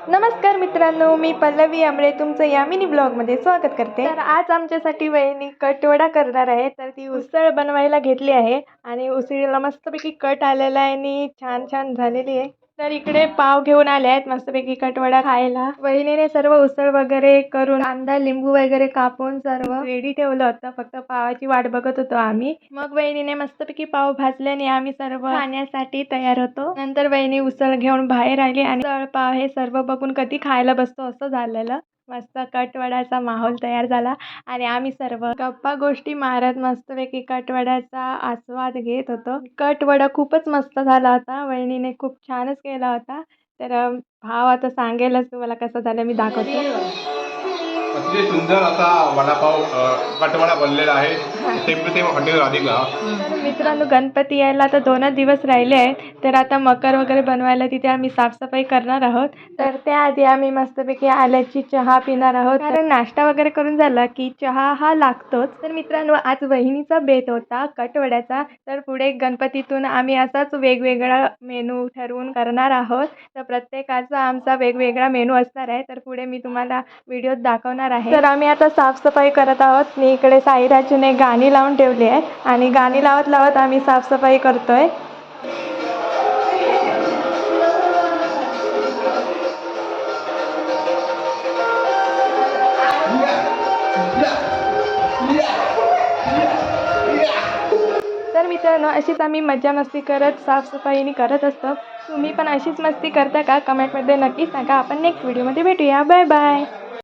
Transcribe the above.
नमस्कार मित्रांनो, मी पल्लवी आंबळे तुमचं यामिनी ब्लॉगमध्ये स्वागत करते। तर आज आमच्यासाठी वहिनी कटवडा करणार आहे। तर ती उसळ बनवायला घेतली आहे आणि उसळीला मस्तपैकी कट आलेला आहे आणि छान छान झालेली आहे। तर इकडे पाव घेऊन आले आहेत मस्तपैकी कटवडा खायला। वहिनीने सर्व उसळ वगैरे करून कांदा लिंबू वगैरे कापून सर्व रेडी ठेवलं होतं, फक्त पावाची वाट बघत होतो आम्ही। मग वहिनीने मस्तपैकी पाव भाजल्याने आम्ही सर्व खाण्यासाठी तयार होतो। नंतर वहिनी उसळ घेऊन बाहेर आली आणि उसळ पाव हे सर्व बघून कधी खायला बसतो असं झालेलं। मस्त कटवड्याचा माहोल तयार झाला आणि आम्ही सर्व गप्पा गोष्टी मारत मस्तपैकी कटवड्याचा आस्वाद घेत होतो। कटवडा खूपच मस्त झाला होता, वहिनीने खूप छानच केला होता। तर भाव आता सांगेलच तुम्हाला कसं झालं, मी दाखवते। अतिशय सुंदर असा वडापाव कटवडा बनलेला आहे। Same to same hotel Radhika. तर मित्रांनो, गणपती यायला आता 2च दिवस राहिले आहेत। तर आता मकर वगैरे बनवायला तिथे आम्ही साफसफाई करणार आहोत। तर त्याआधी आम्ही मस्तपैकी आल्याची चहा पिणार आहोत, कारण नाश्ता वगैरे करून झाला की चहा हा लागतोच। तर मित्रांनो, आज वहिनीचा बेत होता कटवड्याचा। तर पुढे गणपतीतून आम्ही असाच वेगवेगळा मेनू ठरवून करणार आहोत। तर प्रत्येकाचा आमचा वेगवेगळा मेनू असणार आहे। तर पुढे मी तुम्हाला व्हिडिओत दाखवणार आहे। तर आम्ही आता साफसफाई करत आहोत। मी इकडे साईराजने गाणी लावून ठेवली आहे आणि गाणी लावत लावत आम्ही साफसफाई करतोय। तर मित्रांनो, अशीच आम्ही मजा मस्ती करत साफसफाईनी करत असतो। तुम्ही पण अशीच मस्ती करता का? कमेंटमध्ये नक्की सांगा। आपण नेक्स्ट व्हिडिओमध्ये भेटूया। Bye bye.